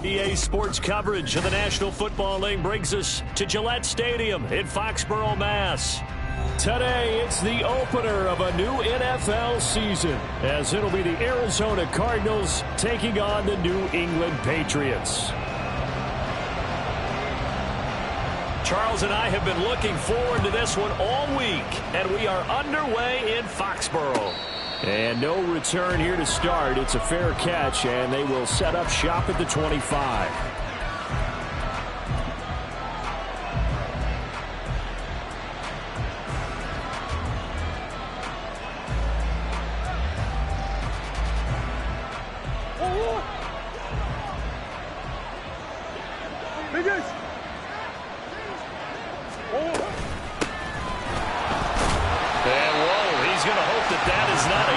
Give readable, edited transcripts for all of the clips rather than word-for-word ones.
EA Sports coverage of the National Football League brings us to Gillette Stadium in Foxborough, Mass. Today, it's the opener of a new NFL season, as it'll be the Arizona Cardinals taking on the New England Patriots. Charles and I have been looking forward to this one all week, and we are underway in Foxborough. And no return here to start. It's a fair catch, and they will set up shop at the 25.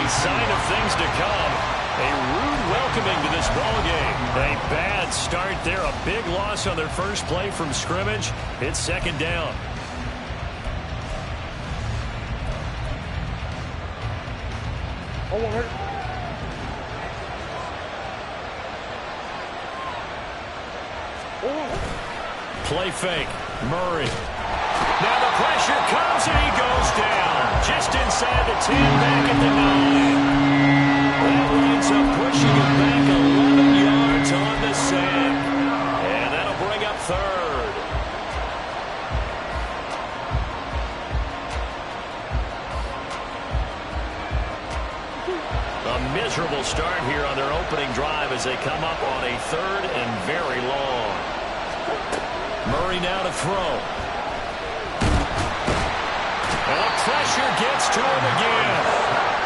Sign of things to come. A rude welcoming to this ballgame. A bad start there. A big loss on their first play from scrimmage. It's second down. Play fake. Murray. Now the pressure comes and he goes down. Just inside the 10, back at the 9. That winds up pushing him back 11 yards on the sack. And that'll bring up third. A miserable start here on their opening drive as they come up on a third and very long. Murray now to throw. Pressure gets to him again.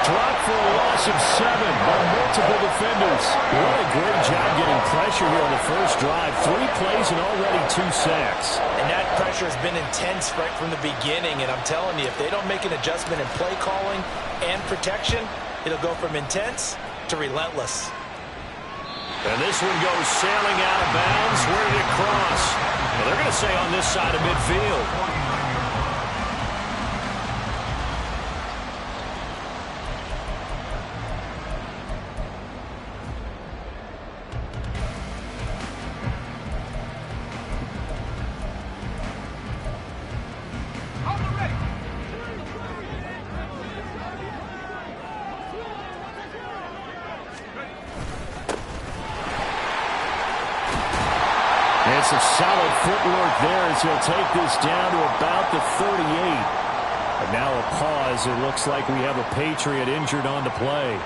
Dropped for a loss of 7 by multiple defenders. What a great job getting pressure here on the first drive. 3 plays and already 2 sacks. And that pressure has been intense right from the beginning. And I'm telling you, if they don't make an adjustment in play calling and protection, it'll go from intense to relentless. And this one goes sailing out of bounds. Where did it cross? Well, they're going to say on this side of midfield. Some solid footwork there as he'll take this down to about the 38. And now a pause. It looks like we have a Patriot injured on the play.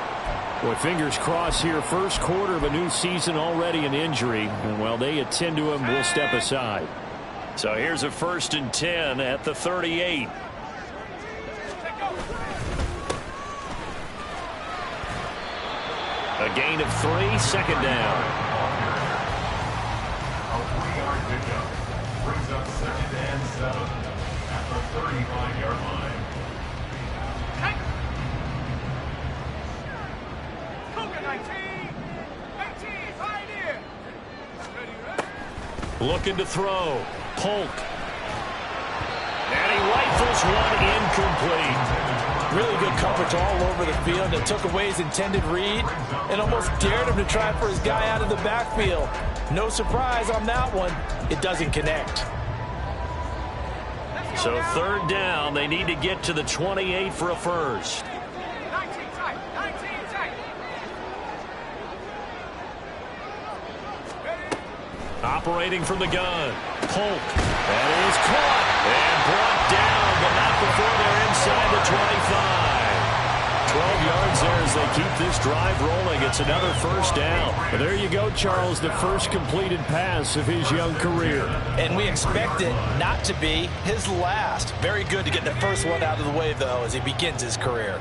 Boy, fingers crossed here. First quarter of a new season, already an injury. And while they attend to him, we'll step aside. So here's a 1st and 10 at the 38. A gain of 3, second down. Brings up 2nd and 7 at the 35-yard line. Looking to throw. Polk. And he rifles one incomplete. Really good coverage all over the field that took away his intended read and almost dared him to try for his guy out of the backfield. No surprise on that one. It doesn't connect. So 3rd down. They need to get to the 28 for a first. Operating from the gun. Polk. That is caught and brought down, but not before they're inside the 25. 12 yards there as they keep this drive rolling. It's another first down. But there you go, Charles, the first completed pass of his young career. And we expect it not to be his last. Very good to get the first one out of the way, though, as he begins his career.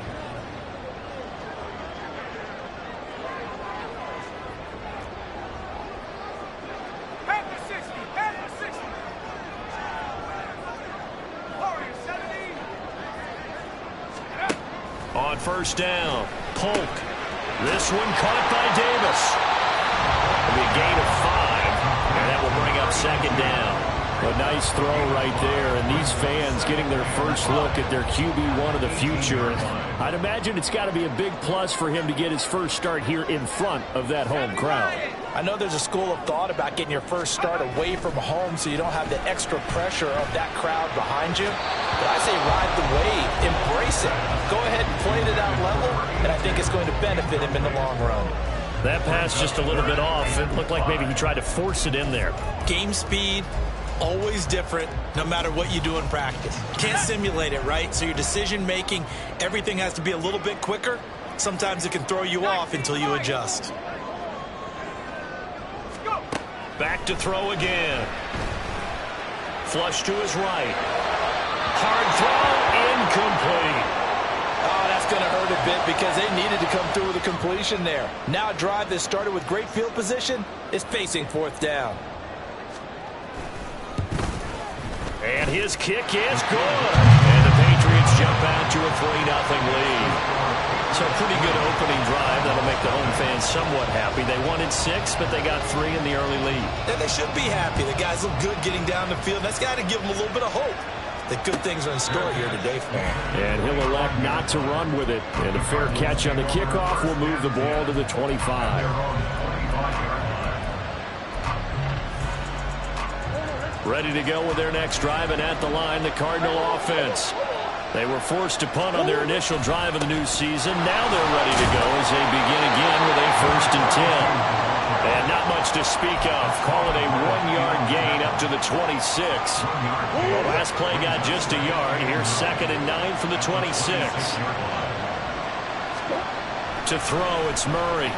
On first down, Polk. This one caught by Davis. It'll be a gain of 5, and that will bring up second down. A nice throw right there, and these fans getting their first look at their QB1 of the future. I'd imagine it's got to be a big plus for him to get his first start here in front of that home crowd. I know there's a school of thought about getting your first start away from home so you don't have the extra pressure of that crowd behind you. But I say ride the wave, embrace it. Go ahead and play it at that level, and I think it's going to benefit him in the long run. That pass just a little bit off. It looked like maybe he tried to force it in there. Game speed, always different no matter what you do in practice. You can't simulate it, right? So your decision making, everything has to be a little bit quicker. Sometimes it can throw you off until you adjust. Back to throw again. Flush to his right. Hard throw, incomplete. Oh, that's going to hurt a bit because they needed to come through with a completion there. Now a drive that started with great field position is facing fourth down. And his kick is good. And the Patriots jump out to a 3-0 lead. So a pretty good opening drive. That'll make the home fans somewhat happy. They wanted 6, but they got 3 in the early lead. And they should be happy. The guys look good getting down the field. That's got to give them a little bit of hope that good things are in store here today for him. And he'll elect not to run with it. And a fair catch on the kickoff will move the ball to the 25. Ready to go with their next drive, and at the line, the Cardinal offense. They were forced to punt on their initial drive of the new season. Now they're ready to go as they begin again with a 1st and 10. And not much to speak of. Call it a 1-yard gain up to the 26. The last play got just a yard. Here's 2nd and 9 from the 26. To throw, it's Murray.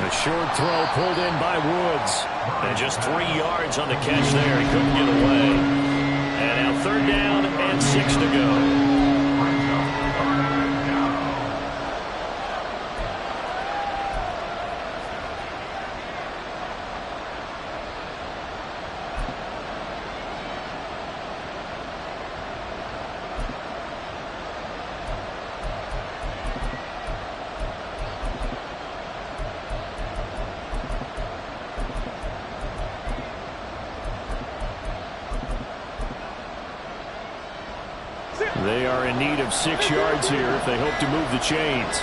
A short throw pulled in by Woods. And just 3 yards on the catch there. He couldn't get away. And now 3rd down and 6 to go. They are in need of 6 yards here if they hope to move the chains.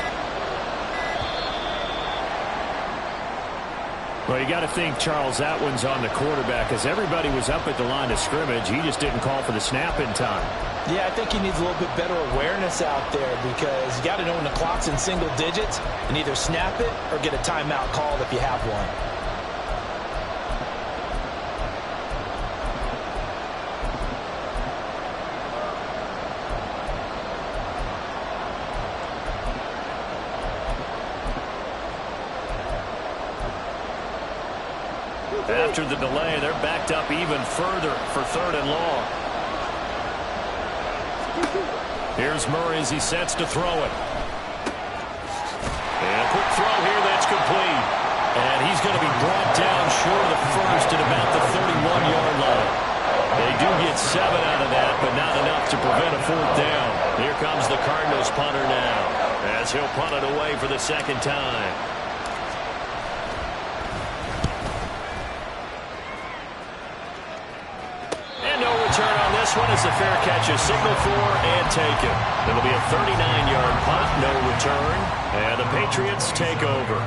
Well, you got to think, Charles, that one's on the quarterback as everybody was up at the line of scrimmage. He just didn't call for the snap in time. Yeah, I think he needs a little bit better awareness out there because you got to know when the clock's in single digits and either snap it or get a timeout called if you have one. After the delay, they're backed up even further for 3rd and long. Here's Murray as he sets to throw it. And a quick throw here that's complete. And he's going to be brought down short of the first at about the 31-yard line. They do get 7 out of that, but not enough to prevent a 4th down. Here comes the Cardinals punter now as he'll punt it away for the 2nd time. Return on this one is a fair catch, a signal for and taken. It'll be a 39-yard punt, no return, and the Patriots take over.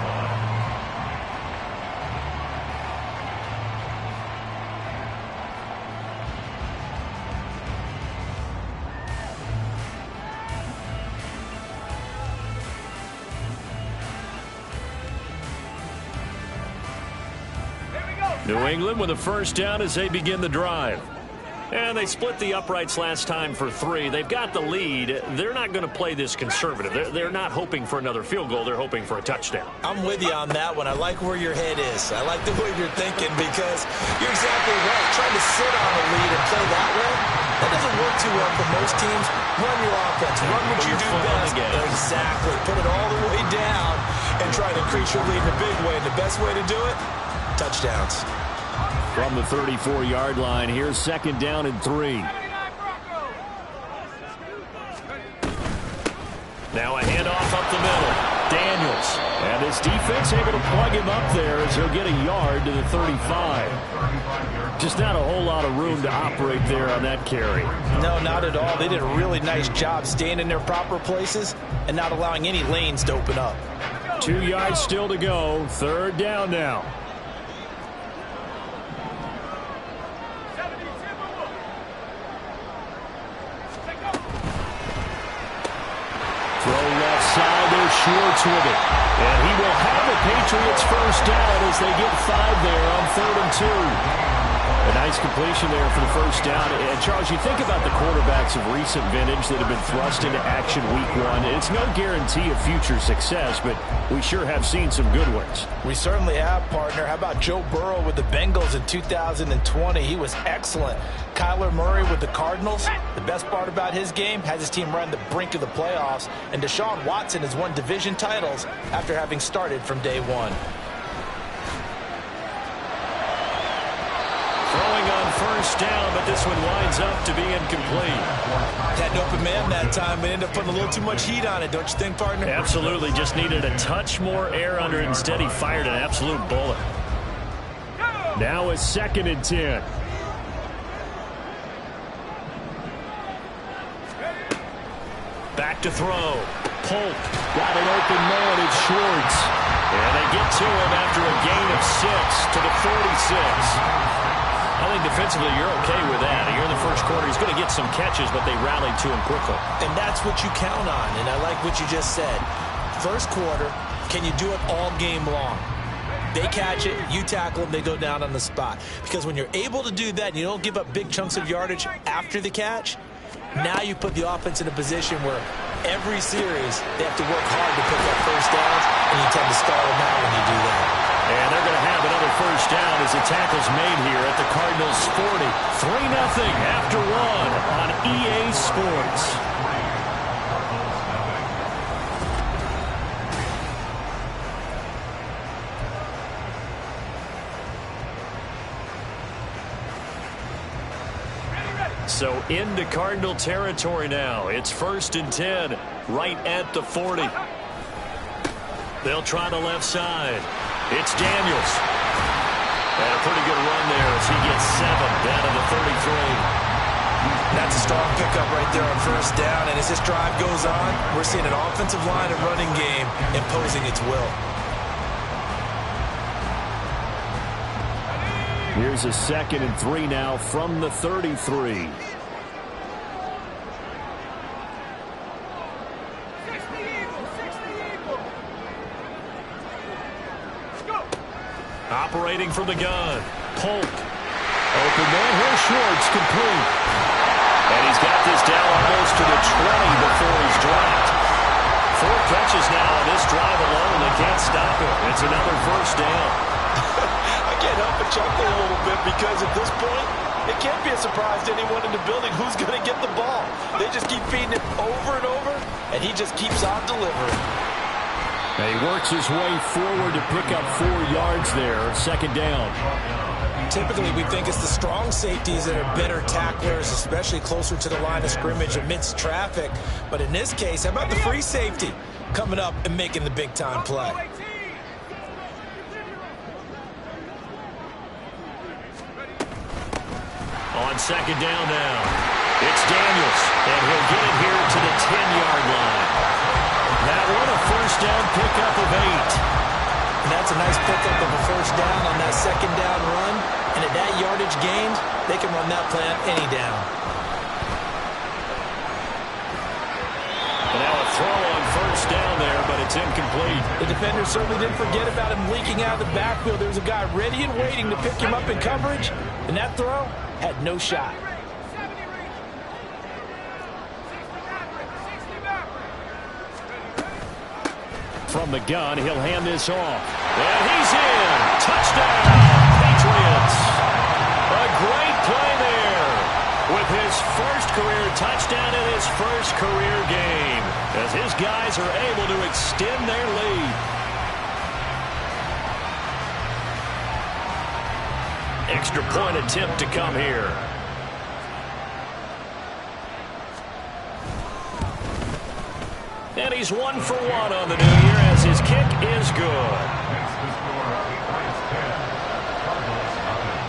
New England with a 1st down as they begin the drive. And they split the uprights last time for 3. They've got the lead. They're not going to play this conservative. They're not hoping for another field goal. They're hoping for a touchdown. I'm with you on that one. I like where your head is. I like the way you're thinking because you're exactly right. Trying to sit on a lead and play that way, that doesn't work too well for most teams. Run your offense. Run what you do best. Exactly. Put it all the way down and try to increase your lead in a big way. And the best way to do it, touchdowns. From the 34-yard line, here's 2nd down and 3. Now a handoff up the middle. Daniels. And his defense able to plug him up there as he'll get a yard to the 35. Just not a whole lot of room to operate there on that carry. No, not at all. They did a really nice job staying in their proper places and not allowing any lanes to open up. 2 yards still to go. 3rd down now. Throw left side. There's Schwartz with it. And he will have the Patriots first down as they get 5 there on 3rd and 2. A nice completion there for the first down. And, Charles, you think about the quarterbacks of recent vintage that have been thrust into action week 1. It's no guarantee of future success, but we sure have seen some good ones. We certainly have, partner. How about Joe Burrow with the Bengals in 2020? He was excellent. Kyler Murray with the Cardinals. The best part about his game has his team right on the brink of the playoffs. And Deshaun Watson has won division titles after having started from day 1. First down, but this one winds up to be incomplete. Had an open man that time, but ended up putting a little too much heat on it, don't you think, partner? Absolutely. Just needed a touch more air under it. Instead, he fired an absolute bullet. Now a 2nd and 10. Back to throw. Polk got an open man. It's Schwartz. And they get to him after a gain of 6 to the 46. I think defensively you're okay with that. You're in the first quarter. He's going to get some catches, but they rallied to him quickly. And that's what you count on, and I like what you just said. First quarter, can you do it all game long? They catch it, you tackle them, they go down on the spot. Because when you're able to do that and you don't give up big chunks of yardage after the catch, now you put the offense in a position where every series they have to work hard to pick up first downs, and you tend to stall them out when you do that. And they're going to have another first down as the tackle's made here at the Cardinals' 40. 3-0 after 1 on EA Sports. So into Cardinal territory now. It's 1st and 10 right at the 40. They'll try the left side. It's Daniels. And a pretty good run there as he gets 7 down to the 33. That's a strong pickup right there on first down. And as this drive goes on, we're seeing an offensive line and running game imposing its will. Here's a 2nd and 3 now from the 33. Operating from the gun. Polk. Open man. Here's Schwartz, complete. And he's got this down almost to the 20 before he's dropped. 4 catches now on this drive alone. They can't stop him. It's another first down. I can't help but chuckle a little bit because at this point, it can't be a surprise to anyone in the building who's going to get the ball. They just keep feeding it over and over, and he just keeps on delivering. And he works his way forward to pick up 4 yards there. 2nd down. Typically, we think it's the strong safeties that are better tacklers, especially closer to the line of scrimmage amidst traffic. But in this case, how about the free safety coming up and making the big-time play? On 2nd down now. It's Daniels, and he'll get it here to the 10-yard line. That one a first down pickup of 8. And that's a nice pickup of a first down on that 2nd down run. And at that yardage gained, they can run that play on any down. And now a throw on first down there, but it's incomplete. The defender certainly didn't forget about him leaking out of the backfield. There was a guy ready and waiting to pick him up in coverage, and that throw had no shot. From the gun, he'll hand this off. And he's in. Touchdown, Patriots. A great play there with his first career touchdown in his first career game as his guys are able to extend their lead. Extra point attempt to come here. And he's 1 for 1 on the new year as his kick is good. Makes the score Eagles 10, Cardinals nothing.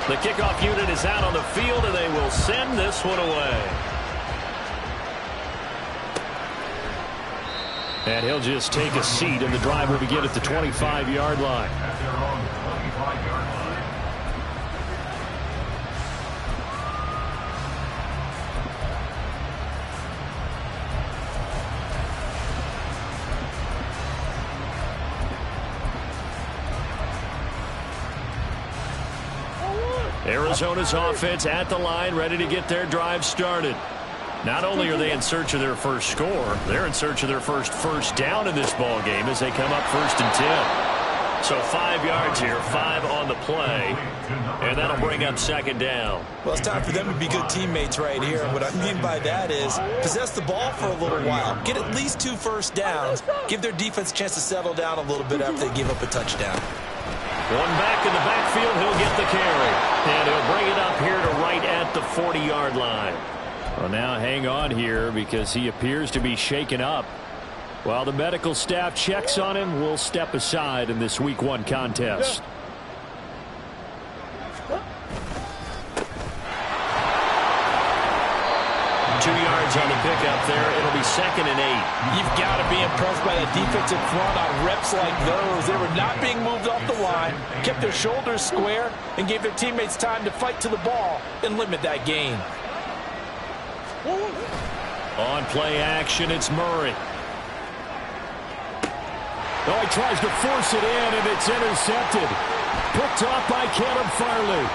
The kickoff unit is out on the field, and they will send this one away. And he'll just take a seat, and the drive will begin at the 25-yard line. At their own 25-yard line. Arizona's offense at the line, ready to get their drive started. Not only are they in search of their first score, they're in search of their first down in this ball game as they come up 1st and 10. So 5 yards here, 5 on the play, and that'll bring up 2nd down. Well, it's time for them to be good teammates right here. What I mean by that is possess the ball for a little while, get at least 2 first downs, give their defense a chance to settle down a little bit after they give up a touchdown. One back in the backfield, he'll get the carry. And he'll bring it up here to right at the 40-yard line. Well, now hang on here because he appears to be shaken up. While the medical staff checks on him, we'll step aside in this Week 1 contest. 2 yards on the pickup there. It'll be 2nd and 8. You've got to be impressed by the defensive front on reps like those. They were not being moved off the line, kept their shoulders square, and gave their teammates time to fight to the ball and limit that gain. On play action, it's Murray. Oh, he tries to force it in, and it's intercepted. Picked off by Caleb Farley.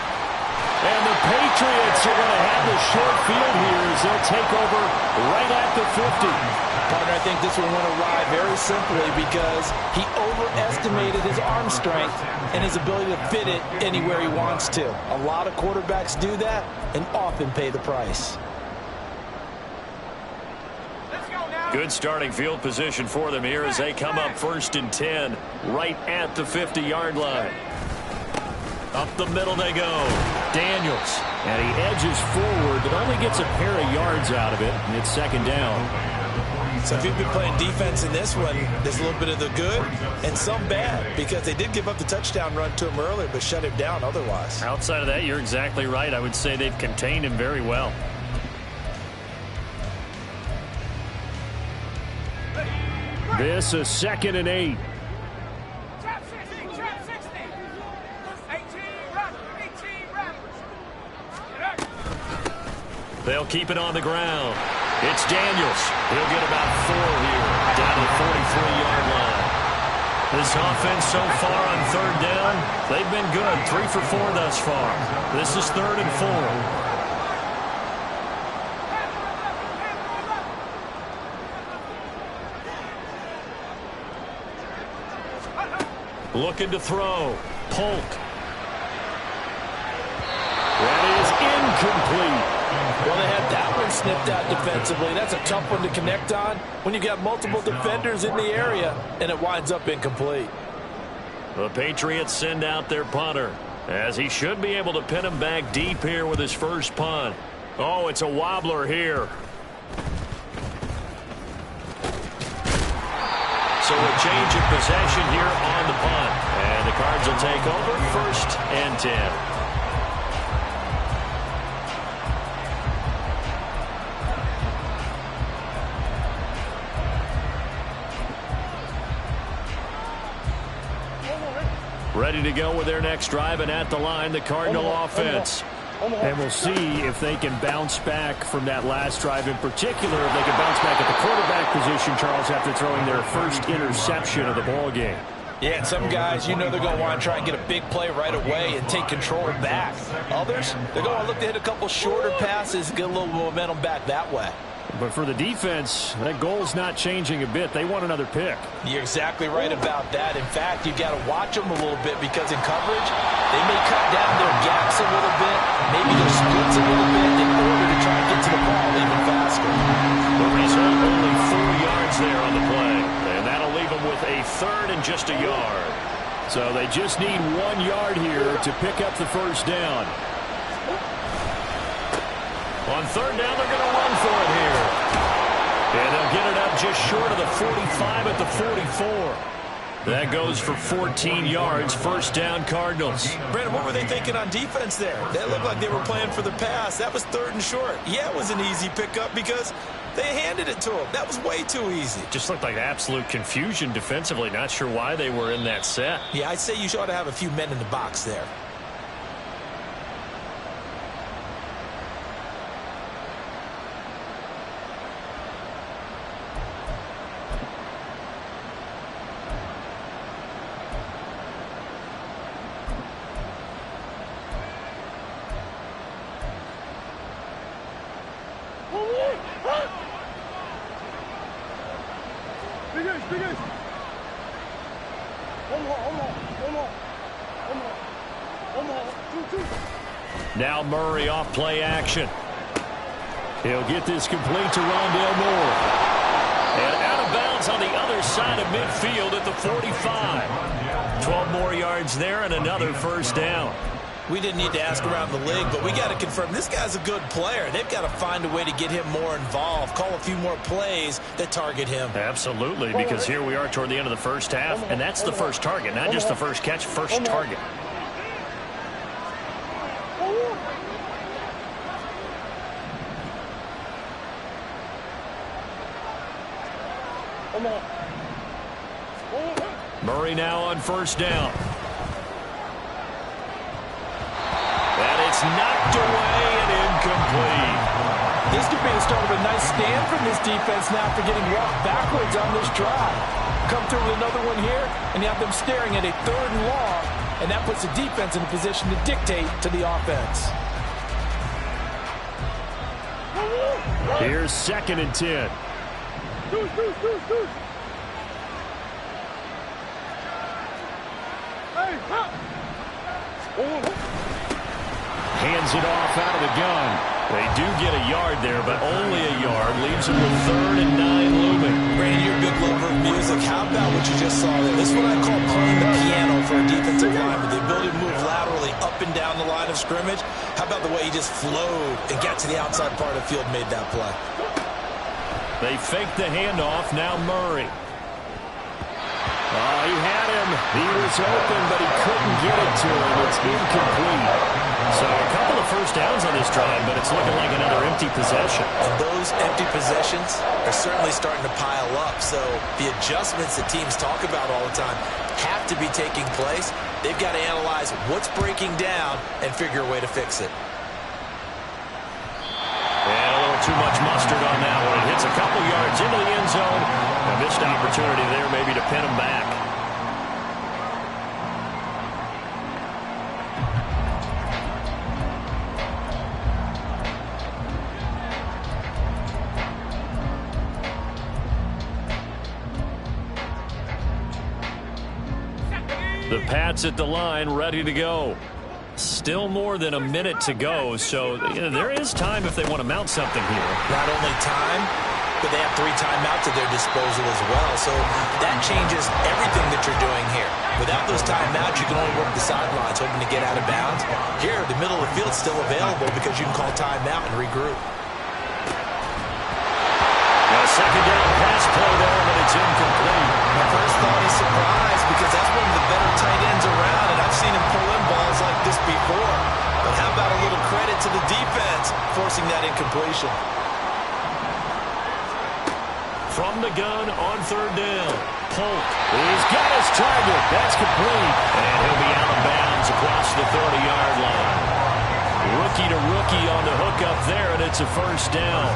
And the Patriots are going to have the short field here as they'll take over right at the 50. Partner, I think this one went awry very simply because he overestimated his arm strength and his ability to fit it anywhere he wants to. A lot of quarterbacks do that and often pay the price. Good starting field position for them here as they come up 1st and 10 right at the 50-yard line. Up the middle they go. Daniels. And he edges forward, but only gets a pair of yards out of it. And it's 2nd down. So if you've been playing defense in this one, there's a little bit of the good and some bad because they did give up the touchdown run to him earlier but shut him down otherwise. Outside of that, you're exactly right. I would say they've contained him very well. This is 2nd and 8. They'll keep it on the ground. It's Daniels. He'll get about 4 here, down to the 43-yard line. This offense so far on 3rd down, they've been good. 3 for 4 thus far. This is 3rd and 4. Looking to throw. Polk. That is incomplete. Well, they had that one snipped out defensively. That's a tough one to connect on when you got multiple defenders in the area, and it winds up incomplete. The Patriots send out their punter, as he should be able to pin him back deep here with his first punt. Oh, it's a wobbler here. So a change of possession here on the punt. And the Cards will take over 1st and 10. Ready to go with their next drive, and at the line, the Cardinal offense. And we'll see if they can bounce back from that last drive, in particular, if they can bounce back at the quarterback position, Charles, after throwing their first interception of the ball game. Yeah, and some guys, you know they're going to want to try and get a big play right away and take control back. Others, they're going to look to hit a couple shorter passes, get a little momentum back that way. But for the defense, that goal's not changing a bit. They want another pick. You're exactly right about that. In fact, you've got to watch them a little bit because in coverage, they may cut down their gaps a little bit, maybe their splits a little bit in order to try and get to the ball even faster. The result, only 4 yards there on the play. And that'll leave them with a 3rd and just a yard. So they just need 1 yard here to pick up the first down. On third down, they're going to run for it here. And they'll get it up just short of the 45 at the 44. That goes for 14 yards. First down, Cardinals. Brandon, what were they thinking on defense there? That looked like they were playing for the pass. That was third and short. Yeah, it was an easy pickup because they handed it to him. That was way too easy. Just looked like absolute confusion defensively. Not sure why they were in that set. Yeah, I'd say you ought to have a few men in the box there. Now Murray off play action. He'll get this complete to Rondale Moore. And out of bounds on the other side of midfield at the 45. 12 more yards there and another first down. We didn't need to ask around the league, but we got to confirm this guy's a good player. They've got to find a way to get him more involved, call a few more plays that target him. Absolutely, because here we are toward the end of the first half, and that's the first target, not just the first catch, first target. Murray now on first down. And it's knocked away and incomplete. This could be the start of a nice stand from this defense now for getting walked backwards on this drive. Come through with another one here, and you have them staring at a third and long, and that puts the defense in a position to dictate to the offense. Here's 2nd and 10. Hands it off out of the gun. They do get a yard there, but only a yard. Leaves them with 3rd and 9 looming. Brandon, you're a big lover of music. How about what you just saw there? This is what I call playing the piano for a defensive lineman. The ability to move laterally up and down the line of scrimmage. How about the way he just flowed and got to the outside part of the field and made that play? They fake the handoff. Now Murray. Oh, he had him. He was open, but he couldn't get it to him. It's incomplete. So a couple of first downs on this drive, but it's looking like another empty possession. And those empty possessions are certainly starting to pile up. So the adjustments that teams talk about all the time have to be taking place. They've got to analyze what's breaking down and figure a way to fix it. And a little too much mustard on that one. It hits a couple yards into the end zone. A missed opportunity there maybe to pin him back. The Pats at the line, ready to go. Still more than a minute to go, so there is time if they want to mount something here. Not only time, but they have 3 timeouts at their disposal as well. So that changes everything that you're doing here. Without those timeouts, you can only work the sidelines, hoping to get out of bounds. Here, the middle of the field is still available because you can call timeout and regroup. A second down pass play there, but it's incomplete. My first thought is surprise because that's one of the better tight ends around, and I've seen him pull in balls like this before. But how about a little credit to the defense forcing that incompletion? From the gun on third down. Polk, he's got his target. That's complete. And he'll be out of bounds across the 30-yard line. Rookie to rookie on the hook up there, and it's a first down.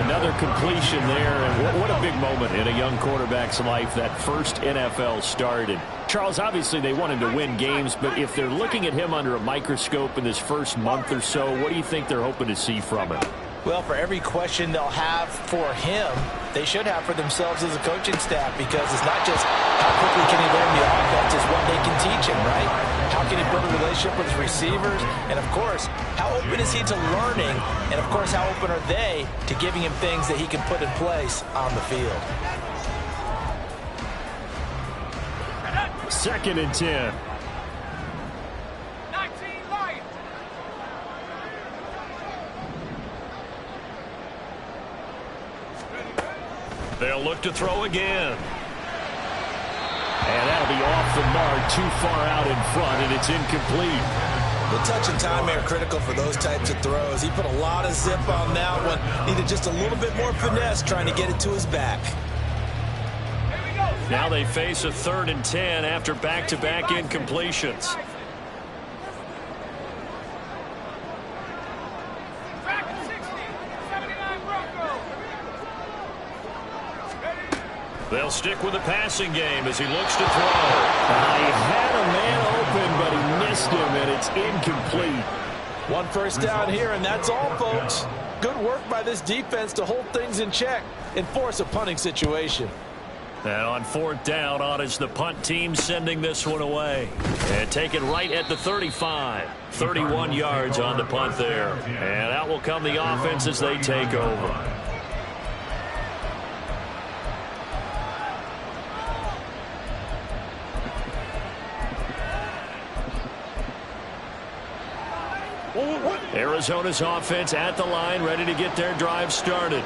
Another completion there, and what a big moment in a young quarterback's life, that first NFL start. And Charles, obviously they want him to win games, but if they're looking at him under a microscope in this first month or so, what do you think they're hoping to see from him? Well, for every question they'll have for him, they should have for themselves as a coaching staff, because it's not just how quickly can he learn the offense, it's what they can teach him, right? How can he build a relationship with his receivers? And, of course, how open is he to learning? And, of course, how open are they to giving him things that he can put in place on the field? 2nd and 10. They'll look to throw again. And that'll be off the mark, too far out in front, and it's incomplete. The touch and time are critical for those types of throws. He put a lot of zip on that one. Needed just a little bit more finesse trying to get it to his back. Now they face a 3rd and 10 after back-to-back incompletions. They'll stick with the passing game as he looks to throw. He had a man open, but he missed him, and it's incomplete. 1 first down here, and that's all, folks. Good work by this defense to hold things in check and force a punting situation. And on 4th down, on is the punt team sending this one away. And taken right at the 35. 31 yards on the punt there. And out will come the offense as they take over. Arizona's offense at the line, ready to get their drive started.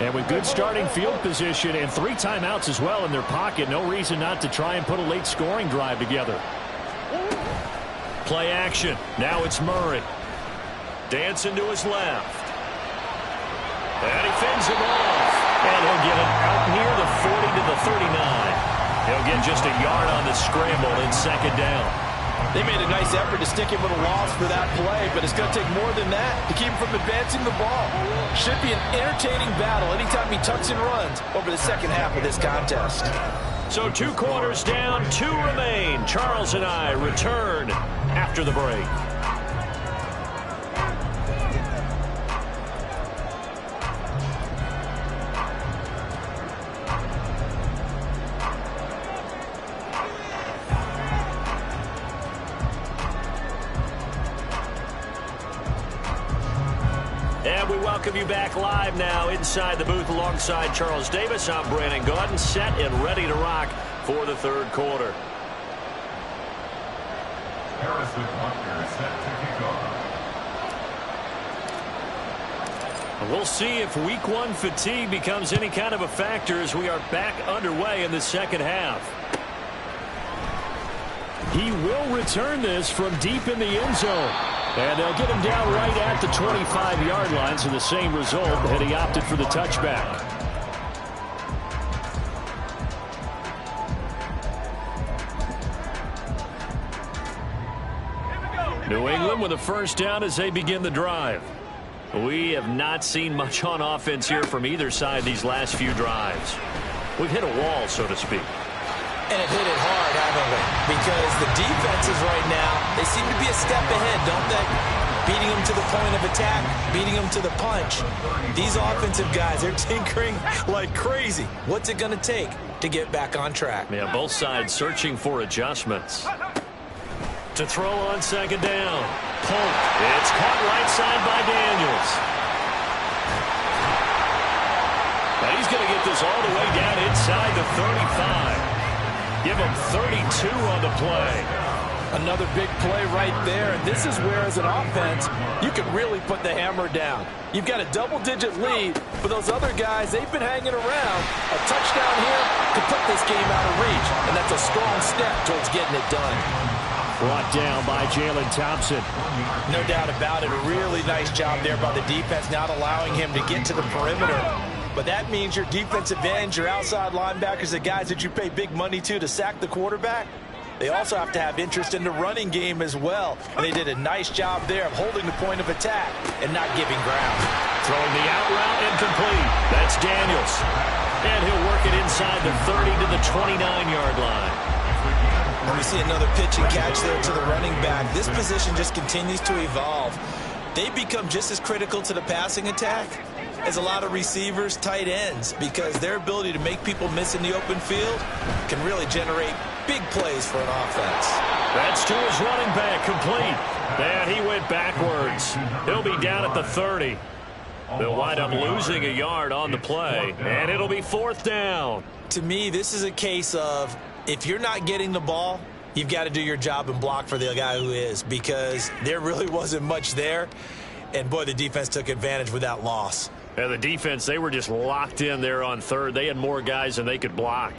And with good starting field position and 3 timeouts as well in their pocket, no reason not to try and put a late scoring drive together. Play action. Now it's Murray. Dancing to his left. And he fends him off. And he'll get it out near the 40 to the 39. He'll get just a yard on the scramble in 2nd down. They made a nice effort to stick him with a loss for that play, but it's going to take more than that to keep him from advancing the ball. Should be an entertaining battle anytime he tucks and runs over the second half of this contest. So 2 quarters down, 2 remain. Charles and I return after the break. And we welcome you back live now inside the booth alongside Charles Davis. I'm Brandon Gaudin, set and ready to rock for the 3rd quarter. Harrison Butker set to kick off. We'll see if week 1 fatigue becomes any kind of a factor as we are back underway in the 2nd half. He will return this from deep in the end zone. And they'll get him down right at the 25-yard line, so the same result had he opted for the touchback. New England with a 1st down as they begin the drive. We have not seen much on offense here from either side these last few drives. We've hit a wall, so to speak. And it hit it hard, haven't we? Because the defenses right now, they seem to be a step ahead, don't they? Beating them to the point of attack, beating them to the punch. These offensive guys, they're tinkering like crazy. What's it going to take to get back on track? Yeah, both sides searching for adjustments. To throw on 2nd down. Polk. It's caught right side by Daniels. Now he's going to get this all the way down inside the 35. Give him 32 on the play. Another big play right there, and this is where, as an offense, you can really put the hammer down. You've got a double-digit lead, but those other guys, they've been hanging around. A touchdown here could put this game out of reach, and that's a strong step towards getting it done. Brought down by Jalen Thompson. No doubt about it. A really nice job there by the defense, not allowing him to get to the perimeter. But that means your defensive ends, your outside linebackers, the guys that you pay big money to sack the quarterback, they also have to have interest in the running game as well. And they did a nice job there of holding the point of attack and not giving ground. Throwing the out route incomplete. That's Daniels. And he'll work it inside the 30 to the 29-yard line. And we see another pitch and catch there to the running back. This position just continues to evolve. They become just as critical to the passing attack as a lot of receivers, tight ends, because their ability to make people miss in the open field can really generate big plays for an offense. That's to his running back, complete. And he went backwards. He'll be down at the 30. They'll wind up losing a yard on the play, and it'll be 4th down. To me, this is a case of if you're not getting the ball, you've got to do your job and block for the guy who is, because there really wasn't much there. And, boy, the defense took advantage with that loss. And the defense, they were just locked in there on third. They had more guys than they could block.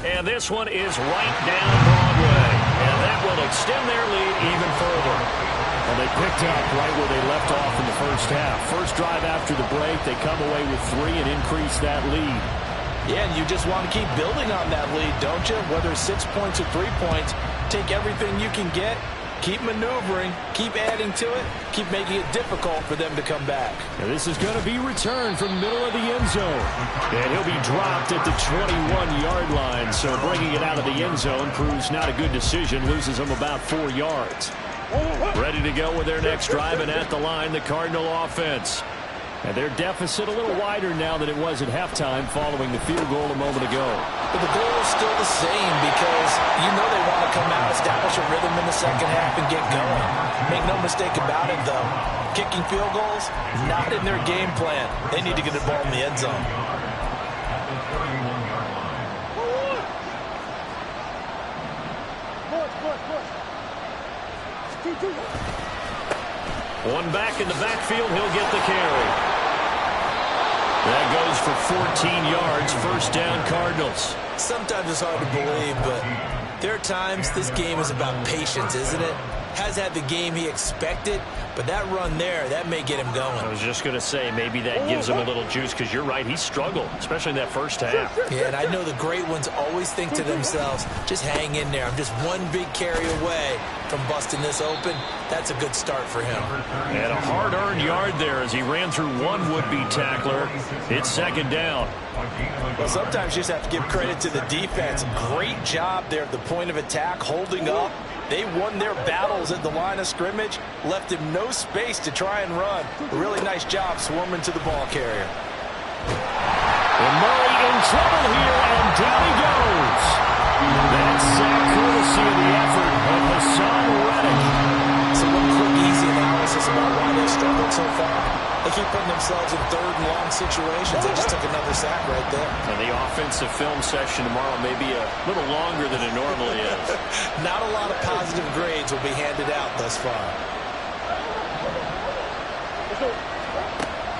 And this one is right down Broadway. And that will extend their lead even further. And they picked up right where they left off in the first half. First drive after the break, they come away with 3 and increase that lead. Yeah, and you just want to keep building on that lead, don't you? Whether it's 6 points or 3 points, take everything you can get, keep maneuvering, keep adding to it, keep making it difficult for them to come back. And this is going to be returned from the middle of the end zone. And he'll be dropped at the 21-yard line. So bringing it out of the end zone proves not a good decision, loses them about 4 yards. Ready to go with their next drive, and at the line, the Cardinal offense. And their deficit a little wider now than it was at halftime following the field goal a moment ago. But the goal is still the same because you know they want to come out, establish a rhythm in the second half, and get going. Make no mistake about it, though. Kicking field goals, not in their game plan. They need to get the ball in the end zone. One back in the backfield, he'll get the carry. That goes for 14 yards, first down Cardinals. Sometimes it's hard to believe, but there are times this game is about patience, isn't it? Has had the game he expected, but that run there, that may get him going. I was just going to say, maybe that gives him a little juice, because you're right, he struggled, especially in that first half. Yeah, and I know the great ones always think to themselves, just hang in there. I'm just one big carry away from busting this open. That's a good start for him. And a hard-earned yard there as he ran through one would-be tackler. It's second down. Well, sometimes you just have to give credit to the defense. Great job there at the point of attack, holding up. They won their battles at the line of scrimmage, left him no space to try and run. A really nice job swarming to the ball carrier. And Murray in trouble here, and down he goes. That's courtesy of the effort of Hassan Reddick. So one quick, easy analysis about why they struggled so far. They keep putting themselves in third and long situations. They just took another sack right there. And the offensive film session tomorrow may be a little longer than it normally is. Not a lot of positive grades will be handed out thus far.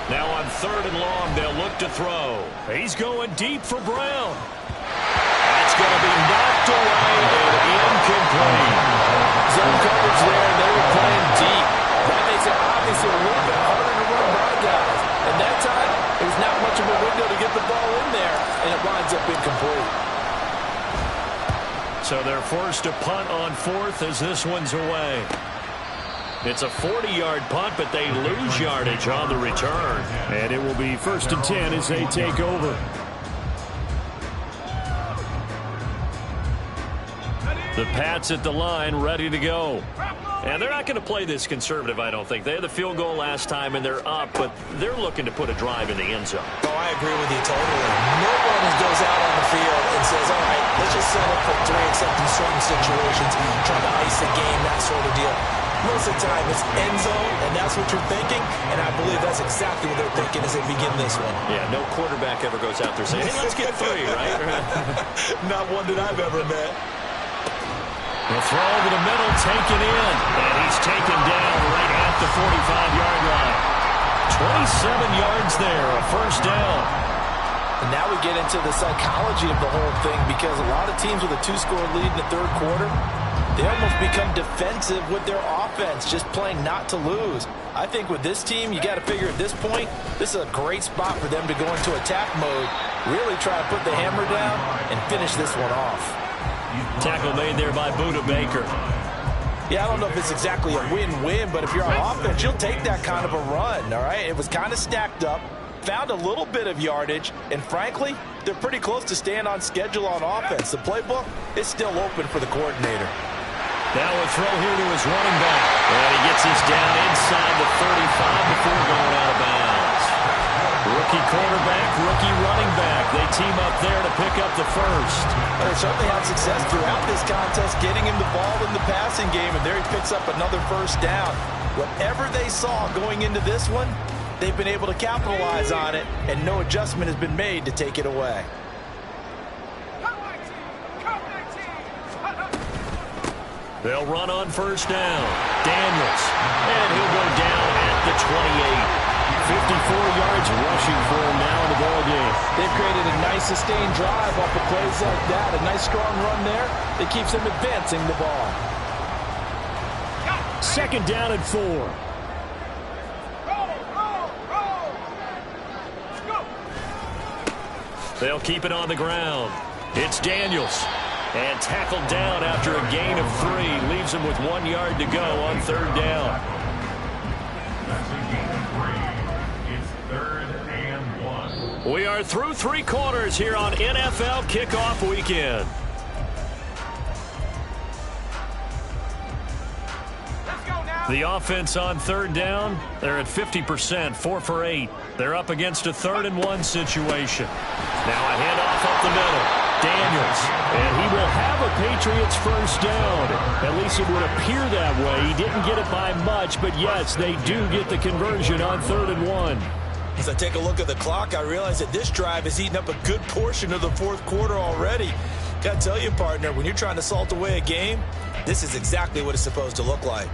Now on third and long, they'll look to throw. He's going deep for Brown. That's going to be knocked away and incomplete. Zone coverage there, and they were playing deep. That makes it obviously a little bit harder to run by guys. And that time, there's not much of a window to get the ball in there, and it winds up incomplete. So they're forced to punt on fourth as this one's away. It's a 40-yard punt, but they lose yardage on the return. And it will be 1st and 10 as they take over. The Pats at the line, ready to go. And they're not going to play this conservative, I don't think. They had the field goal last time, and they're up, but they're looking to put a drive in the end zone. Oh, I agree with you totally. No one goes out on the field and says, all right, let's just settle for 3, except in certain situations, trying to ice a game, that sort of deal. Most of the time, it's end zone, and that's what you're thinking, and I believe that's exactly what they're thinking as they begin this one. Yeah, no quarterback ever goes out there saying, hey, let's get 3, right? Not one that I've ever met. The throw over the middle, taken in, and he's taken down right at the 45-yard line. 27 yards there, a first down. And now we get into the psychology of the whole thing, because a lot of teams with a 2-score lead in the third quarter, they almost become defensive with their offense, just playing not to lose. I think with this team, you got to figure at this point, this is a great spot for them to go into attack mode, really try to put the hammer down and finish this one off. Tackle made there by Buda Baker. Yeah, I don't know if it's exactly a win-win, but if you're on offense, you'll take that kind of a run, all right? It was kind of stacked up, found a little bit of yardage, and frankly, they're pretty close to staying on schedule on offense. The playbook is still open for the coordinator. Now a throw here to his running back. And he gets us down inside the 35 before going out of bounds. Rookie quarterback, rookie running back. They team up there to pick up the first. They certainly had success throughout this contest, getting him the ball in the passing game, and there he picks up another first down. Whatever they saw going into this one, they've been able to capitalize on it, and no adjustment has been made to take it away. They'll run on first down. Daniels. And he'll go down at the 28. 54 yards rushing for him now in the ball game. They've created a nice sustained drive off of plays like that. A nice strong run there that keeps them advancing the ball. Second down and 4. They'll keep it on the ground. It's Daniels. And tackled down after a gain of 3. Leaves him with 1 yard to go on third down. That's a gain of 3. It's 3rd and 1. We are through 3 quarters here on NFL Kickoff Weekend. The offense on third down, they're at 50%, 4 for 8. They're up against a 3rd and 1 situation. Now a handoff up the middle. Daniels, and he will have a Patriots first down. At least it would appear that way. He didn't get it by much, but yes, they do get the conversion on 3rd and 1. As I take a look at the clock, I realize that this drive has eaten up a good portion of the 4th quarter already. Got to tell you, partner, when you're trying to salt away a game, this is exactly what it's supposed to look like.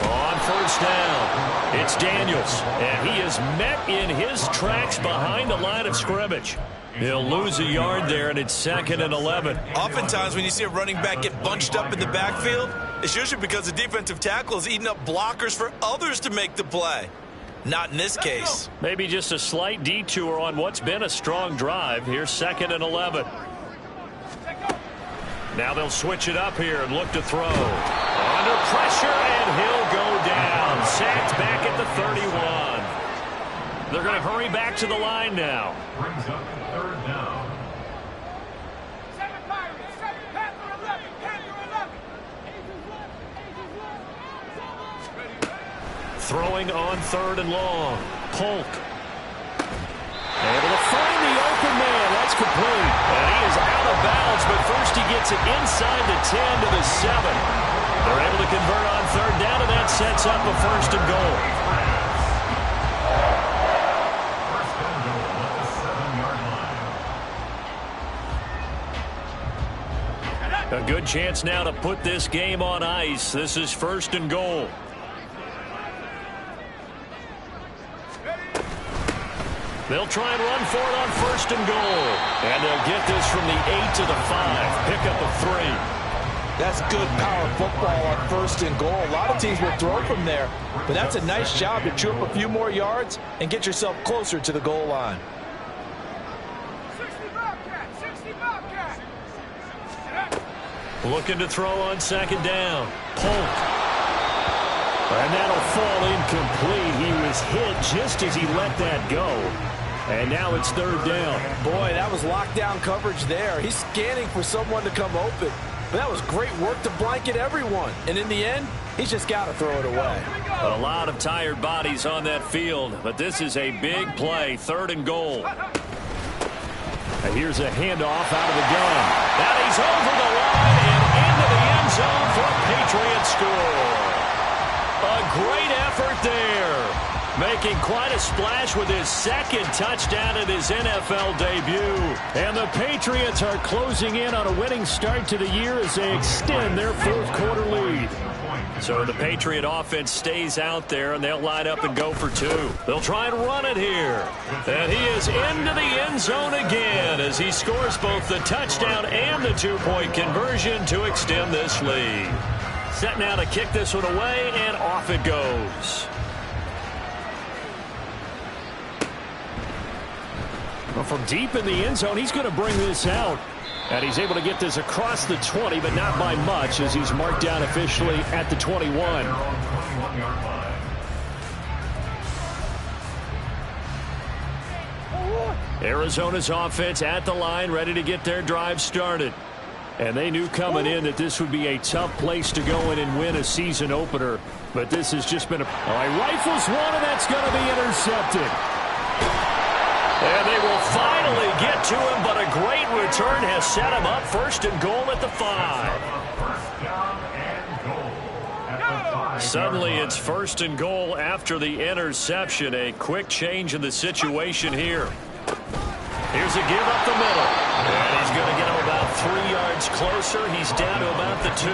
On first down, it's Daniels, and he is met in his tracks behind the line of scrimmage. He'll lose a yard there, and it's 2nd and 11. Oftentimes when you see a running back get bunched up in the backfield, it's usually because the defensive tackle is eating up blockers for others to make the play. Not in this case. Maybe just a slight detour on what's been a strong drive. Here's 2nd and 11. Now they'll switch it up here and look to throw. Under pressure, and he'll go down. Sacked back at the 31. They're going to hurry back to the line now. Brings up 3rd down. Throwing on 3rd and long. Polk. Able to find the open man. That's complete. And he is out of bounds, but first he gets it inside the 10 to the 7. They're able to convert on 3rd down, and that sets up a 1st and goal. First and goal at the 7-yard line. A good chance now to put this game on ice. This is 1st and goal. They'll try and run for it on 1st and goal. And they'll get this from the 8 to the 5. Pick up a 3. That's good power football on 1st and goal. A lot of teams will throw from there, but that's a nice job to chew up a few more yards and get yourself closer to the goal line. 60 Bobcat. Looking to throw on 2nd down. Polk. And that'll fall incomplete. He was hit just as he let that go. And now it's 3rd down. Boy, that was lockdown coverage there. He's scanning for someone to come open. But that was great work to blanket everyone. And in the end, he's just got to throw it away. A lot of tired bodies on that field. But this is a big play. 3rd and goal. And here's a handoff out of the gun. Now he's over the line and into the end zone for a Patriots score. A great effort there. Making quite a splash with his 2nd touchdown in his NFL debut. And the Patriots are closing in on a winning start to the year as they extend their 4th quarter lead. So the Patriot offense stays out there, and they'll line up and go for 2. They'll try and run it here. And he is into the end zone again as he scores both the touchdown and the 2-point conversion to extend this lead. Set now to kick this one away, and off it goes. Well, from deep in the end zone, he's going to bring this out. And he's able to get this across the 20, but not by much, as he's marked down officially at the 21. Arizona's offense at the line, ready to get their drive started. And they knew coming in that this would be a tough place to go in and win a season opener. But this has just been a... All right, rifles one, and that's going to be intercepted. And they will finally get to him, but a great return has set him up 1st and goal at the 5. Suddenly it's 1st and goal after the interception. A quick change in the situation here. Here's a give up the middle. And he's going to get him about 3 much closer. He's down to about the 2.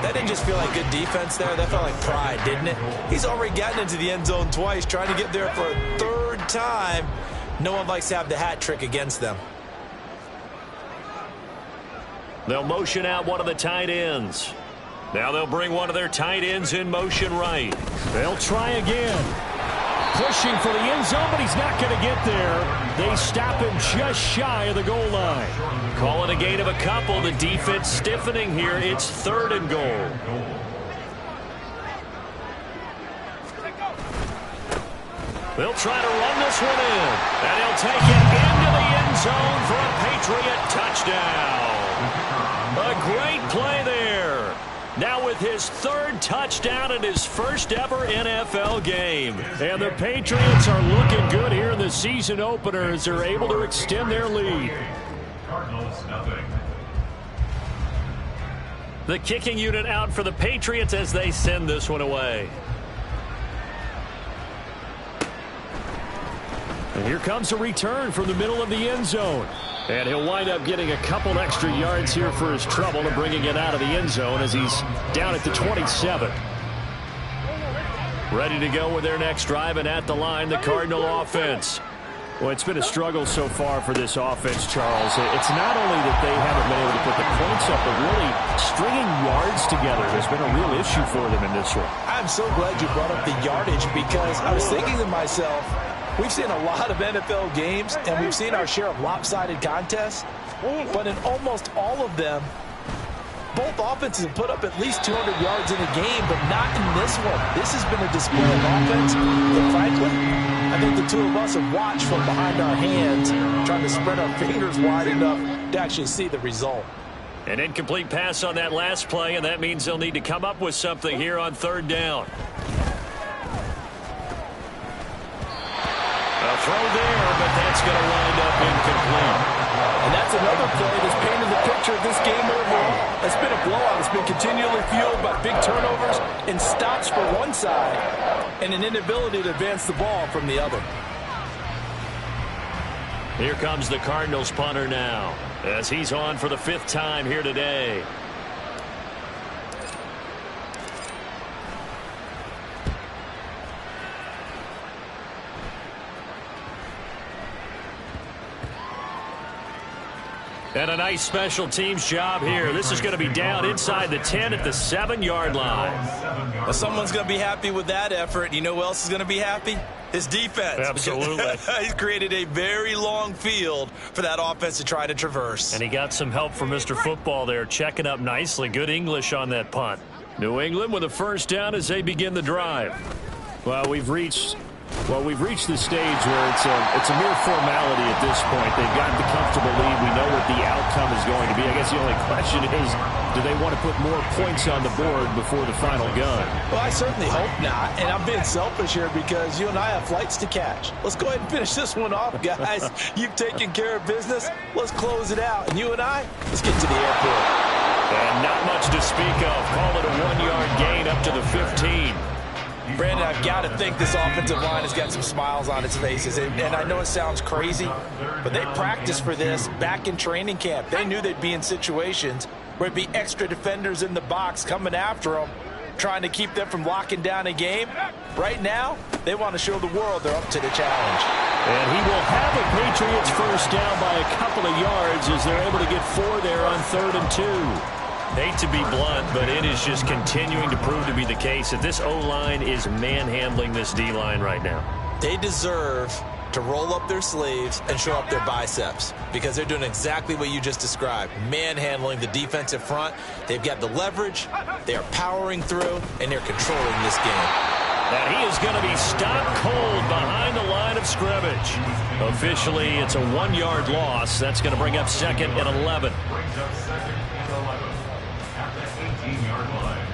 That didn't just feel like good defense there. That felt like pride, didn't it? He's already gotten into the end zone twice, trying to get there for a 3rd time. No one likes to have the hat trick against them. They'll motion out one of the tight ends. Now they'll bring one of their tight ends in motion right. They'll try again. Pushing for the end zone, but he's not going to get there. They stop him just shy of the goal line. Calling a gain of a couple. The defense stiffening here. It's 3rd and goal. They'll try to run this one in. And he'll take it into the end zone for a Patriot touchdown. A great play there. Now with his 3rd touchdown in his first ever NFL game. And the Patriots are looking good here in the season opener as they're able to extend their lead. Cardinals, nothing. The kicking unit out for the Patriots as they send this one away. And here comes a return from the middle of the end zone. And he'll wind up getting a couple extra yards here for his trouble and bringing it out of the end zone as he's down at the 27. Ready to go with their next drive, and at the line, the Cardinal offense. Well, it's been a struggle so far for this offense, Charles. It's not only that they haven't been able to put the points up, but really stringing yards together has been a real issue for them in this one. I'm so glad you brought up the yardage because I was thinking to myself, we've seen a lot of NFL games, and we've seen our share of lopsided contests, but in almost all of them, both offenses have put up at least 200 yards in a game, but not in this one. This has been a display of offense that, frankly, I think the two of us have watched from behind our hands, trying to spread our fingers wide enough to actually see the result. An incomplete pass on that last play, and that means they'll need to come up with something here on 3rd down. A throw there, but that's going to wind up incomplete. And that's another play that's painted the picture of this game overall. It's been a blowout. It's been continually fueled by big turnovers and stops for one side and an inability to advance the ball from the other. Here comes the Cardinals punter now as he's on for the 5th time here today. And a nice special teams job here. This is going to be down inside the 10 at the 7-yard line. Well, someone's going to be happy with that effort. You know who else is going to be happy? His defense. Absolutely. He's created a very long field for that offense to try to traverse. And he got some help from Mr. Football there, checking up nicely. Good English on that punt. New England with a 1st down as they begin the drive. Well, we've reached the stage where it's a mere formality at this point. They've got the comfortable lead. We know what the outcome is going to be. I guess the only question is, do they want to put more points on the board before the final gun? Well, I certainly hope not. And I'm being selfish here because you and I have flights to catch. Let's go ahead and finish this one off, guys. You've taken care of business. Let's close it out. And you and I, let's get to the airport. And not much to speak of. Call it a 1-yard gain up to the 15. Brandon, I've got to think this offensive line has got some smiles on its faces. And I know it sounds crazy, but they practiced for this back in training camp. They knew they'd be in situations where it'd be extra defenders in the box coming after them, trying to keep them from locking down a game. Right now, they want to show the world they're up to the challenge. And he will have a Patriots 1st down by a couple of yards as they're able to get 4 there on 3rd and 2. Hate to be blunt, but it is just continuing to prove to be the case that this O-line is manhandling this D-line right now. They deserve to roll up their sleeves and show up their biceps because they're doing exactly what you just described, manhandling the defensive front. They've got the leverage, they are powering through, and they're controlling this game. And he is going to be stopped cold behind the line of scrimmage. Officially, it's a 1-yard loss. That's going to bring up 2nd and 11. Brings up 2nd and 11 at the 18-yard line.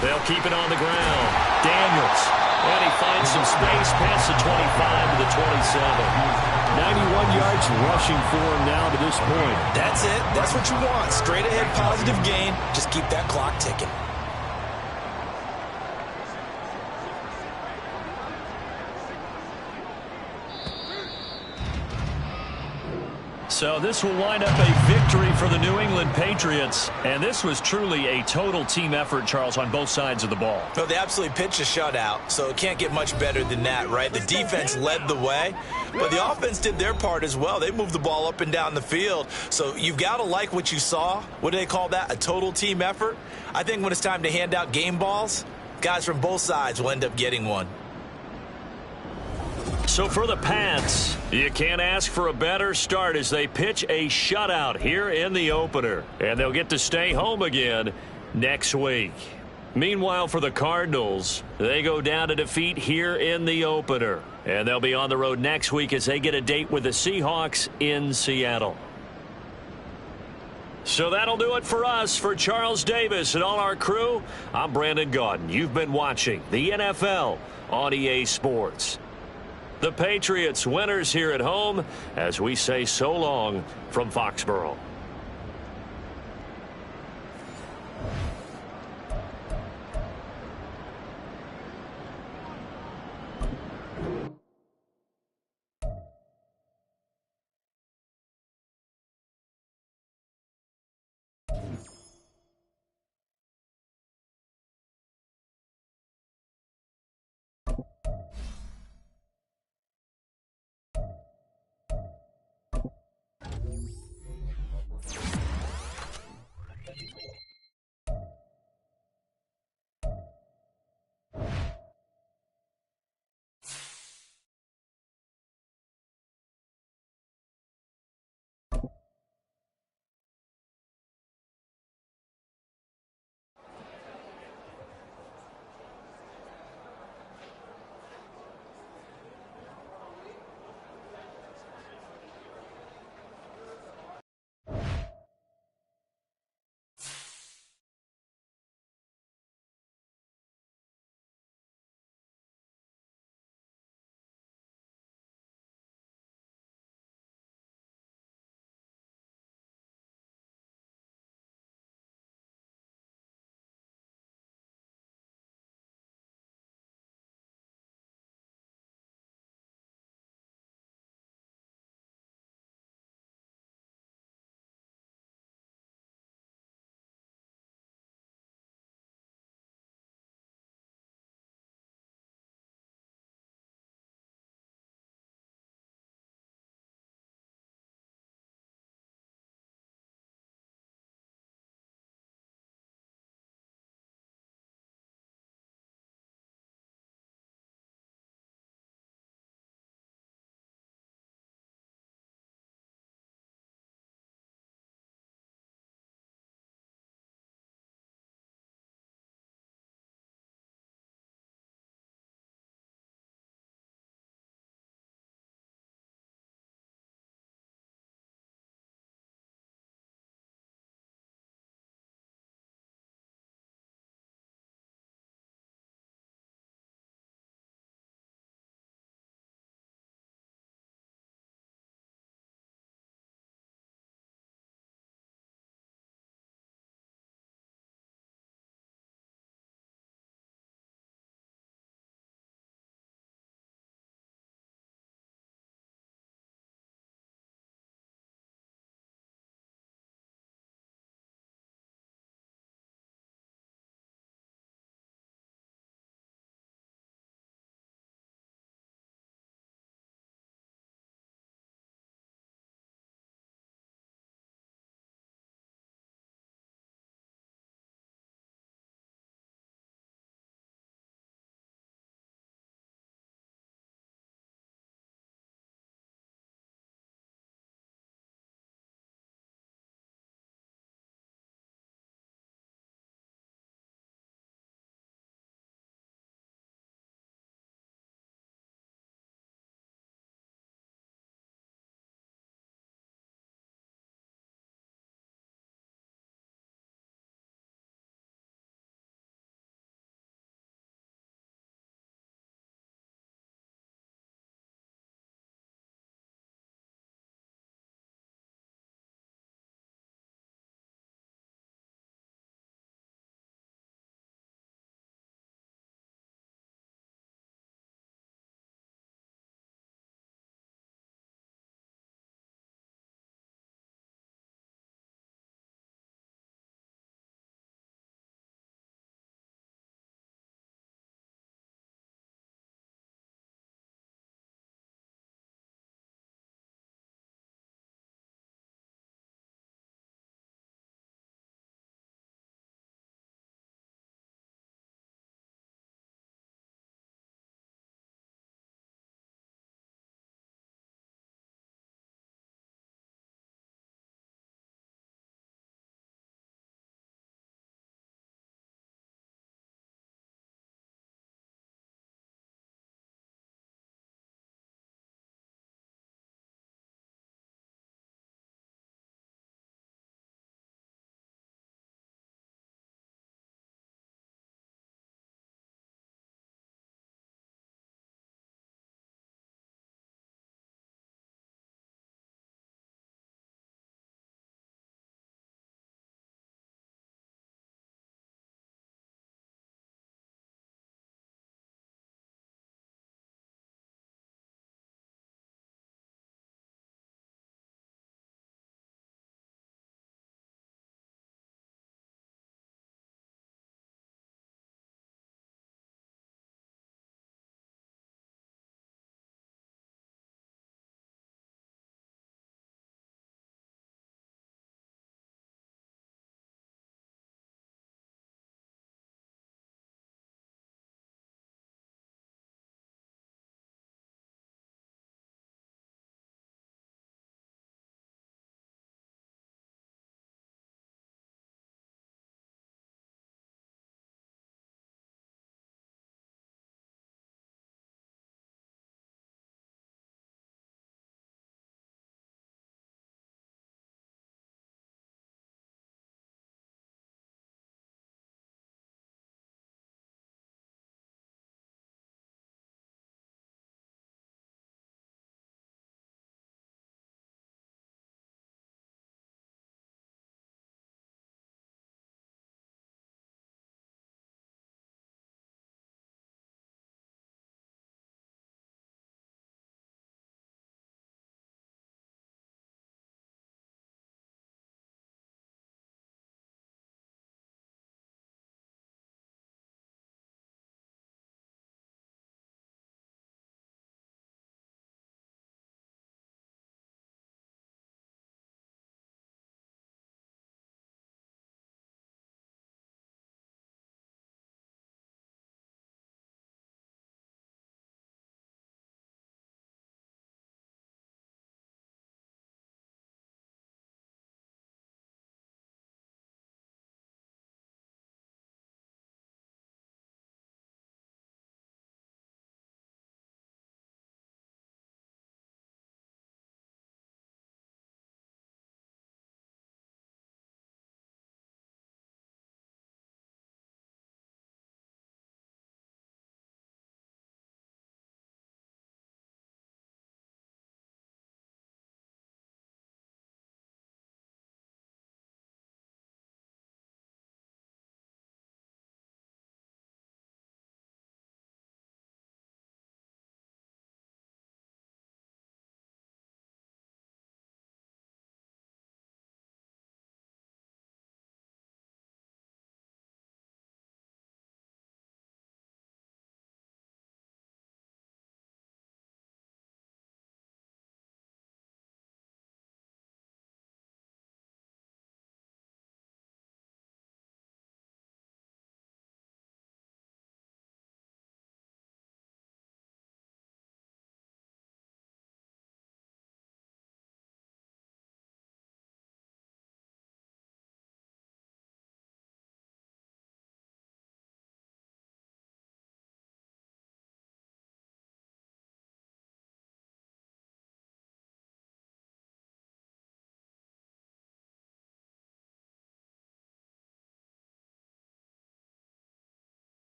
They'll keep it on the ground. Daniels. And he finds some space past the 25 to the 27. 91 yards rushing for him now to this point. That's it. That's what you want. Straight ahead positive gain. Just keep that clock ticking. So this will wind up a victory for the New England Patriots. And this was truly a total team effort, Charles, on both sides of the ball. No, they absolutely pitched a shutout, so it can't get much better than that, right? The defense led the way, but the offense did their part as well. They moved the ball up and down the field. So you've got to like what you saw. What do they call that? A total team effort? I think when it's time to hand out game balls, guys from both sides will end up getting one. So for the Pats, you can't ask for a better start as they pitch a shutout here in the opener. And they'll get to stay home again next week. Meanwhile, for the Cardinals, they go down to defeat here in the opener. And they'll be on the road next week as they get a date with the Seahawks in Seattle. So that'll do it for us. For Charles Davis and all our crew, I'm Brandon Gaudin. You've been watching the NFL on EA Sports. The Patriots winners here at home as we say so long from Foxborough.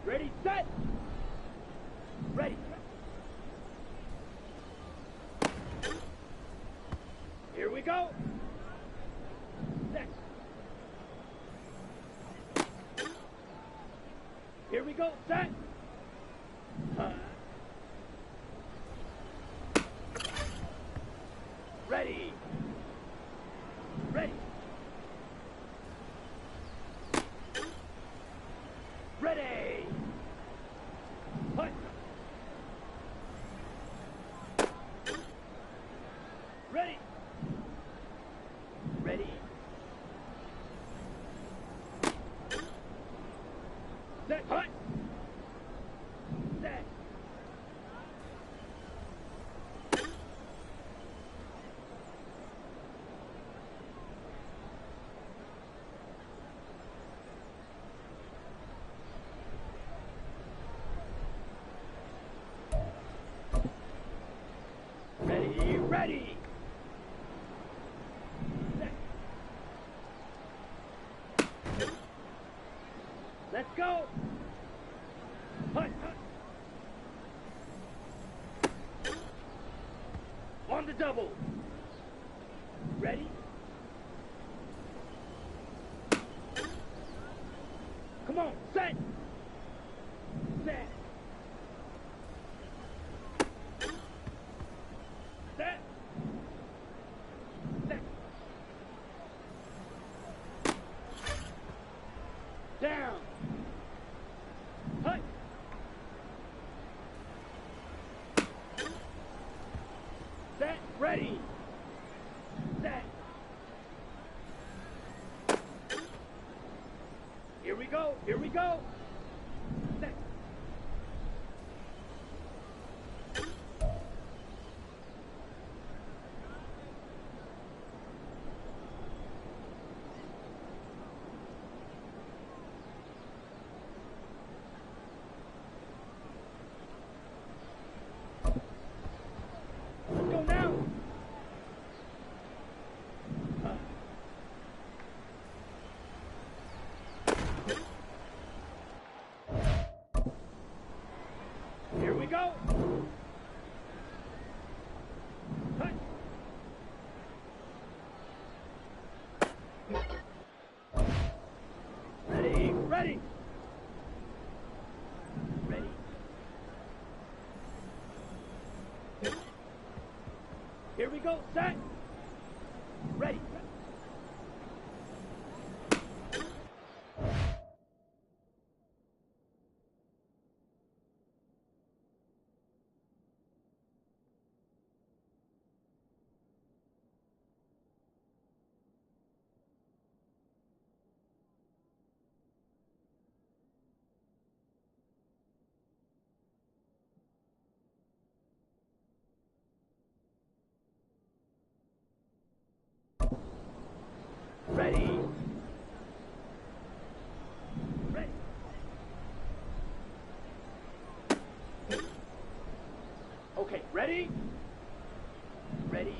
Ready, set. Ready. Here we go. Set. Here we go. Set. Ready. Ready. Ready. Push. Ready. Ready. Set. Push. Set. Ready, ready. Set. Let's go. Push. On the double. Ready? Come on, set. Set. Set. Set. Down. Hut. Set. Ready. Set. Here we go. Here we go. Set. Let's go now. Here we go. Hut. Ready, ready. Ready. Here we go, set. Ready. Ready. Ready. Okay, ready? Ready.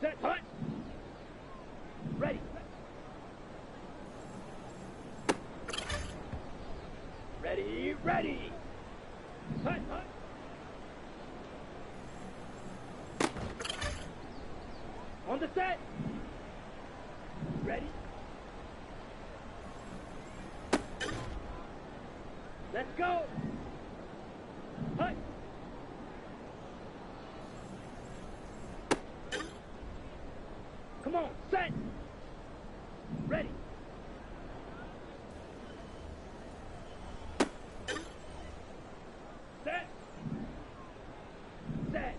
Set, hut. Ready. Ready, ready. Hut, hut. the set. Ready? Let's go. Hut. Come on, set. Ready. Set. Set.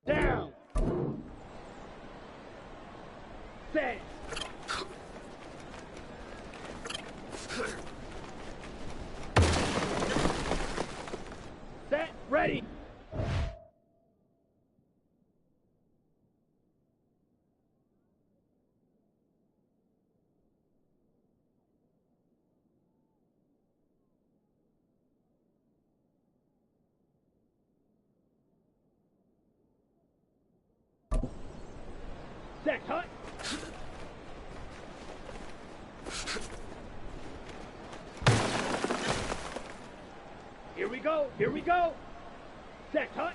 Down. Set. Set. Ready. Set. Hut. Here we go. Here we go. Set. Hut.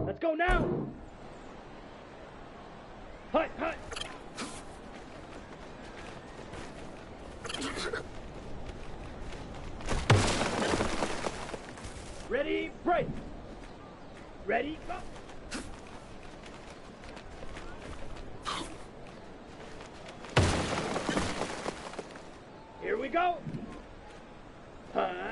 Let's go now. Hut, hut. Ready, break. Ready, go. Here we go. Hut.